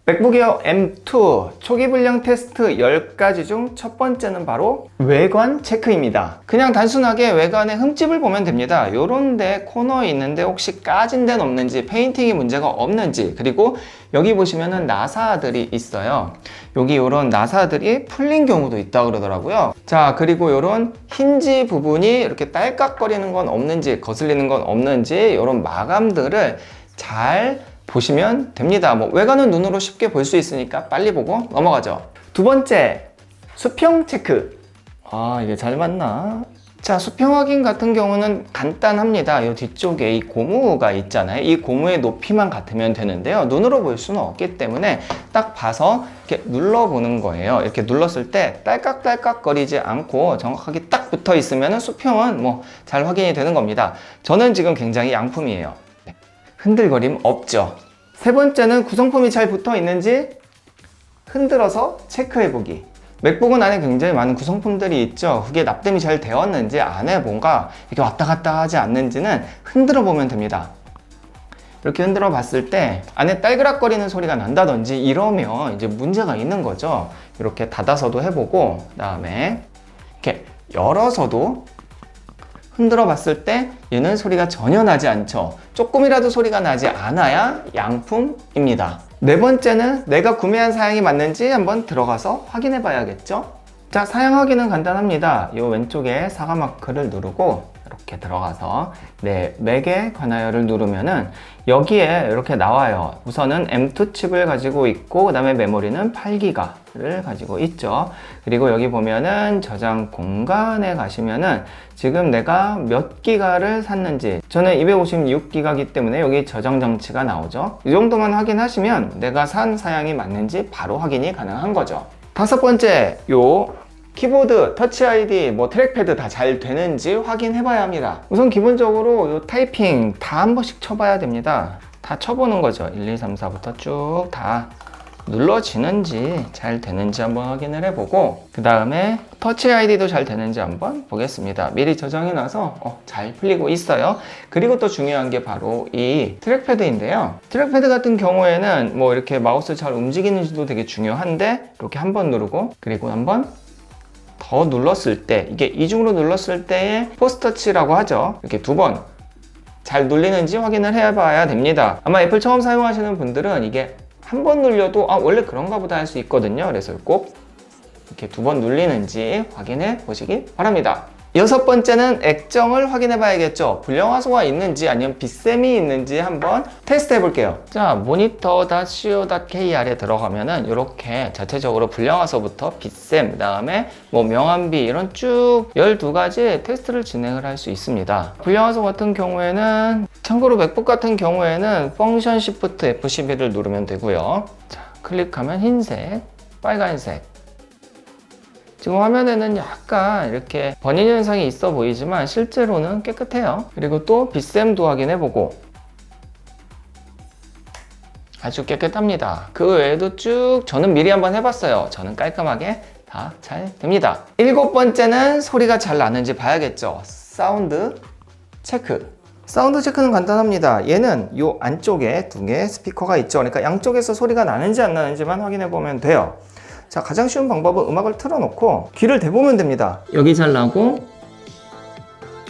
맥북 에어 M2 초기 불량 테스트 10가지 중 첫 번째는 바로 외관 체크입니다. 그냥 단순하게 외관의 흠집을 보면 됩니다. 요런데 코너에 있는데 혹시 까진 데는 없는지, 페인팅이 문제가 없는지, 그리고 여기 보시면은 나사들이 있어요. 여기 요런 나사들이 풀린 경우도 있다 그러더라고요. 자, 그리고 요런 힌지 부분이 이렇게 딸깍거리는 건 없는지, 거슬리는 건 없는지, 요런 마감들을 잘 보시면 됩니다. 뭐 외관은 눈으로 쉽게 볼 수 있으니까 빨리 보고 넘어가죠. 두 번째, 수평 체크. 이게 잘 맞나? 자, 수평 확인 같은 경우는 간단합니다. 이 뒤쪽에 이 고무가 있잖아요. 이 고무의 높이만 같으면 되는데요. 눈으로 볼 수는 없기 때문에 딱 봐서 이렇게 눌러보는 거예요. 이렇게 눌렀을 때 딸깍딸깍 거리지 않고 정확하게 딱 붙어 있으면 수평은 뭐 잘 확인이 되는 겁니다. 저는 지금 굉장히 양품이에요. 흔들거림 없죠. 세 번째는 구성품이 잘 붙어 있는지 흔들어서 체크해보기. 맥북은 안에 굉장히 많은 구성품들이 있죠. 그게 납땜이 잘 되었는지, 안에 뭔가 이렇게 왔다 갔다 하지 않는지는 흔들어 보면 됩니다. 이렇게 흔들어 봤을 때 안에 딸그락거리는 소리가 난다든지 이러면 이제 문제가 있는 거죠. 이렇게 닫아서도 해보고, 그 다음에 이렇게 열어서도 흔들어 봤을 때 얘는 소리가 전혀 나지 않죠. 조금이라도 소리가 나지 않아야 양품입니다. 네 번째는 내가 구매한 사양이 맞는지 한번 들어가서 확인해 봐야겠죠. 자, 사양 확인은 간단합니다. 이 왼쪽에 사과 마크를 누르고 이렇게 들어가서 맥에 관하여를 누르면은 여기에 이렇게 나와요. 우선은 M2 칩을 가지고 있고, 그 다음에 메모리는 8기가를 가지고 있죠. 그리고 여기 보면은 저장 공간에 가시면은 지금 내가 몇 기가를 샀는지, 저는 256기가이기 때문에 여기 저장 장치가 나오죠. 이 정도만 확인하시면 내가 산 사양이 맞는지 바로 확인이 가능한 거죠. 다섯 번째, 요 키보드, 터치 아이디, 뭐 트랙패드 다 잘 되는지 확인해 봐야 합니다. 우선 기본적으로 요 타이핑 다 한 번씩 쳐봐야 됩니다. 다 쳐보는 거죠. 1, 2, 3, 4부터 쭉 다 눌러지는지 잘 되는지 한번 확인을 해보고, 그 다음에 터치 아이디도 잘 되는지 한번 보겠습니다. 미리 저장해놔서 잘 풀리고 있어요. 그리고 또 중요한 게 바로 이 트랙패드인데요. 트랙패드 같은 경우에는 뭐 이렇게 마우스 잘 움직이는지도 되게 중요한데, 이렇게 한번 누르고 그리고 한번 더 눌렀을 때, 이게 이중으로 눌렀을 때의 포스터치라고 하죠. 이렇게 두 번 잘 눌리는지 확인을 해봐야 됩니다. 아마 애플 처음 사용하시는 분들은 이게 한 번 눌려도 원래 그런가 보다 할 수 있거든요. 그래서 꼭 이렇게 두 번 눌리는지 확인해 보시기 바랍니다. 여섯 번째는 액정을 확인해 봐야겠죠. 불량화소가 있는지 아니면 빗셈이 있는지 한번 테스트 해 볼게요. 자, monitor.co.kr에 들어가면은 이렇게 자체적으로 불량화소부터 빗셈, 그 다음에 뭐 명암비 이런 쭉 12가지 테스트를 진행을 할 수 있습니다. 불량화소 같은 경우에는, 참고로 맥북 같은 경우에는 펑션 시프트 F12를 누르면 되고요. 자, 클릭하면 흰색, 빨간색. 지금 화면에는 약간 이렇게 번일 현상이 있어 보이지만 실제로는 깨끗해요. 그리고 또 빗셈도 확인해보고 아주 깨끗합니다. 그 외에도 쭉 저는 미리 한번 해봤어요. 저는 깔끔하게 다 잘 됩니다. 일곱 번째는 소리가 잘 나는지 봐야겠죠. 사운드 체크. 사운드 체크는 간단합니다. 얘는 이 안쪽에 두 개의 스피커가 있죠. 그러니까 양쪽에서 소리가 나는지 안 나는지만 확인해 보면 돼요. 자, 가장 쉬운 방법은 음악을 틀어놓고 귀를 대보면 됩니다. 여기 잘 나고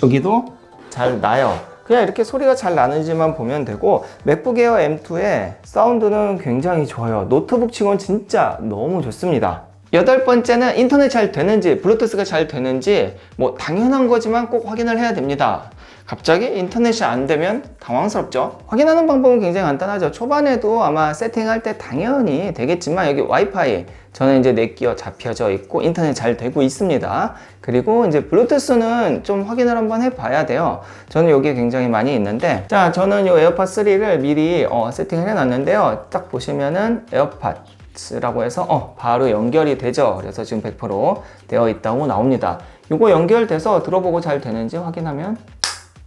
여기도 잘 나요. 그냥 이렇게 소리가 잘 나는지만 보면 되고, 맥북 에어 M2의 사운드는 굉장히 좋아요. 노트북 치고는 진짜 너무 좋습니다. 여덟 번째는 인터넷 잘 되는지, 블루투스가 잘 되는지 뭐 당연한 거지만 꼭 확인을 해야 됩니다. 갑자기 인터넷이 안 되면 당황스럽죠. 확인하는 방법은 굉장히 간단하죠. 초반에도 아마 세팅할 때 당연히 되겠지만 여기 와이파이, 저는 이제 넷기어 잡혀져 있고 인터넷 잘 되고 있습니다. 그리고 이제 블루투스는 좀 확인을 한번 해봐야 돼요. 저는 여기 굉장히 많이 있는데, 자, 저는 이 에어팟 3를 미리 세팅을 해놨는데요. 딱 보시면은 에어팟라고 해서 바로 연결이 되죠. 그래서 지금 100% 되어 있다고 나옵니다. 이거 연결돼서 들어보고 잘 되는지 확인하면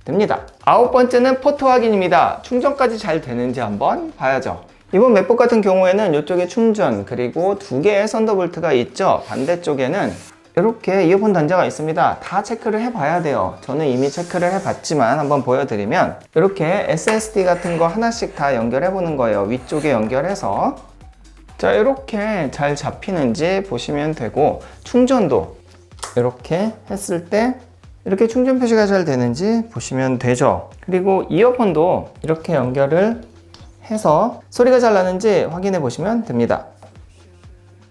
됩니다. 아홉 번째는 포트 확인입니다. 충전까지 잘 되는지 한번 봐야죠. 이번 맥북 같은 경우에는 이쪽에 충전, 그리고 두 개의 썬더볼트가 있죠. 반대쪽에는 이렇게 이어폰 단자가 있습니다. 다 체크를 해봐야 돼요. 저는 이미 체크를 해봤지만 한번 보여드리면 이렇게 SSD 같은 거 하나씩 다 연결해 보는 거예요. 위쪽에 연결해서 자, 이렇게 잘 잡히는지 보시면 되고, 충전도 이렇게 했을 때 이렇게 충전 표시가 잘 되는지 보시면 되죠. 그리고 이어폰도 이렇게 연결을 해서 소리가 잘 나는지 확인해 보시면 됩니다.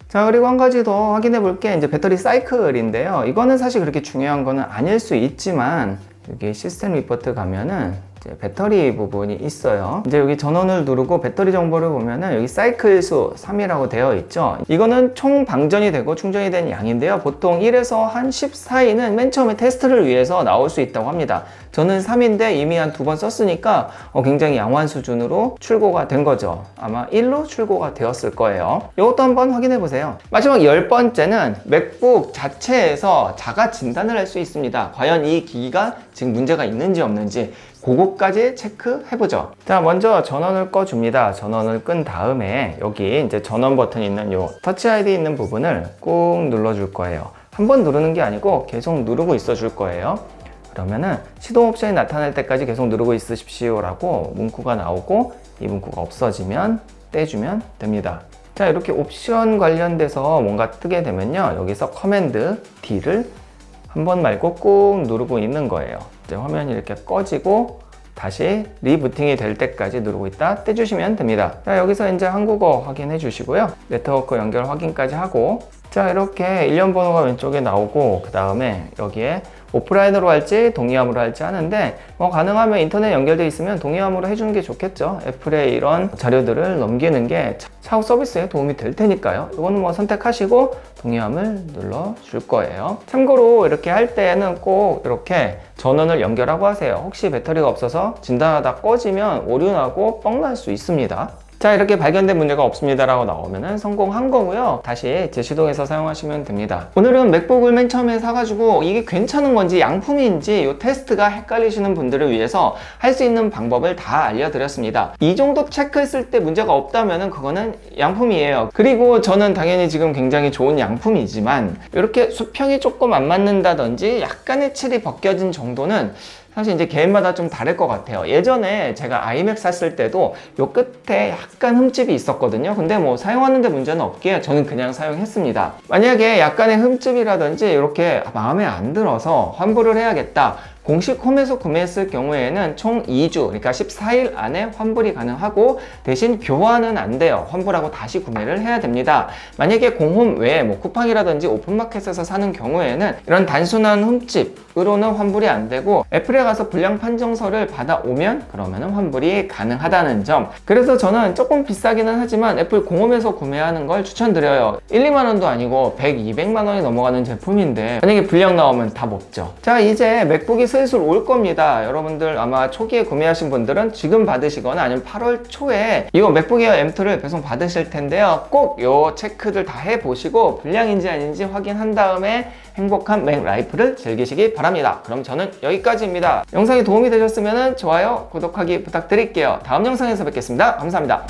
자, 그리고 한 가지 더 확인해 볼 게 이제 배터리 사이클인데요. 이거는 사실 그렇게 중요한 거는 아닐 수 있지만, 여기 시스템 리포트 가면은 이제 배터리 부분이 있어요. 이제 여기 전원을 누르고 배터리 정보를 보면은 여기 사이클 수 3이라고 되어 있죠. 이거는 총 방전이 되고 충전이 된 양인데요. 보통 1에서 한 10 사이는 맨 처음에 테스트를 위해서 나올 수 있다고 합니다. 저는 3인데 이미 한 2번 썼으니까 굉장히 양호한 수준으로 출고가 된 거죠. 아마 1로 출고가 되었을 거예요. 이것도 한번 확인해 보세요. 마지막 10번째는 맥북 자체에서 자가 진단을 할 수 있습니다. 과연 이 기기가 지금 문제가 있는지 없는지 그거까지 체크해보죠. 자, 먼저 전원을 꺼줍니다. 전원을 끈 다음에 여기 이제 전원 버튼 있는 요 터치 아이디 있는 부분을 꾹 눌러줄 거예요. 한 번 누르는 게 아니고 계속 누르고 있어 줄 거예요. 그러면은 시동 옵션이 나타날 때까지 계속 누르고 있으십시오 라고 문구가 나오고, 이 문구가 없어지면 떼주면 됩니다. 자, 이렇게 옵션 관련돼서 뭔가 뜨게 되면요, 여기서 커맨드 D를 한 번 말고 꾹 누르고 있는 거예요. 이제 화면이 이렇게 꺼지고 다시 리부팅이 될 때까지 누르고 있다 떼주시면 됩니다. 자, 여기서 이제 한국어 확인해 주시고요, 네트워크 연결 확인까지 하고, 자, 이렇게 일련 번호가 왼쪽에 나오고, 그 다음에 여기에 오프라인으로 할지 동의함으로 할지 하는데, 가능하면 인터넷 연결되어 있으면 동의함으로 해주는 게 좋겠죠. 애플에 이런 자료들을 넘기는 게 차후 서비스에 도움이 될 테니까요. 이거는 선택하시고 동의함을 눌러 줄 거예요. 참고로 이렇게 할 때는 꼭 이렇게 전원을 연결하고 하세요. 혹시 배터리가 없어서 진단하다 꺼지면 오류 나고 뻥 날 수 있습니다. 자, 이렇게 발견된 문제가 없습니다 라고 나오면은 성공한 거고요. 다시 재시동해서 사용하시면 됩니다. 오늘은 맥북을 맨 처음에 사가지고 이게 괜찮은 건지 양품인지 이 테스트가 헷갈리시는 분들을 위해서 할 수 있는 방법을 다 알려드렸습니다. 이 정도 체크했을 때 문제가 없다면은 그거는 양품이에요. 그리고 저는 당연히 지금 굉장히 좋은 양품이지만, 이렇게 수평이 조금 안 맞는다든지 약간의 칠이 벗겨진 정도는 사실 이제 개인마다 좀 다를 것 같아요. 예전에 제가 아이맥 샀을 때도 요 끝에 약간 흠집이 있었거든요. 근데 사용하는데 문제는 없기에 저는 그냥 사용했습니다. 만약에 약간의 흠집이라든지 이렇게 마음에 안 들어서 환불을 해야겠다, 공식 홈에서 구매했을 경우에는 총 2주, 그러니까 14일 안에 환불이 가능하고, 대신 교환은 안 돼요. 환불하고 다시 구매를 해야 됩니다. 만약에 공홈 외에 쿠팡이라든지 오픈마켓에서 사는 경우에는 이런 단순한 흠집으로는 환불이 안 되고, 애플에 가서 불량 판정서를 받아오면 그러면은 환불이 가능하다는 점. 그래서 저는 조금 비싸기는 하지만 애플 공홈에서 구매하는 걸 추천드려요. 1, 2만 원도 아니고 100, 200만 원이 넘어가는 제품인데 만약에 불량 나오면 답 없죠. 자, 이제 맥북이 슬슬 올 겁니다. 여러분들 아마 초기에 구매하신 분들은 지금 받으시거나 아니면 8월 초에 이거 맥북 에어 M2를 배송 받으실 텐데요. 꼭 요 체크들 다 해보시고 불량인지 아닌지 확인한 다음에 행복한 맥 라이프를 즐기시기 바랍니다. 그럼 저는 여기까지입니다. 영상이 도움이 되셨으면 좋아요, 구독하기 부탁드릴게요. 다음 영상에서 뵙겠습니다. 감사합니다.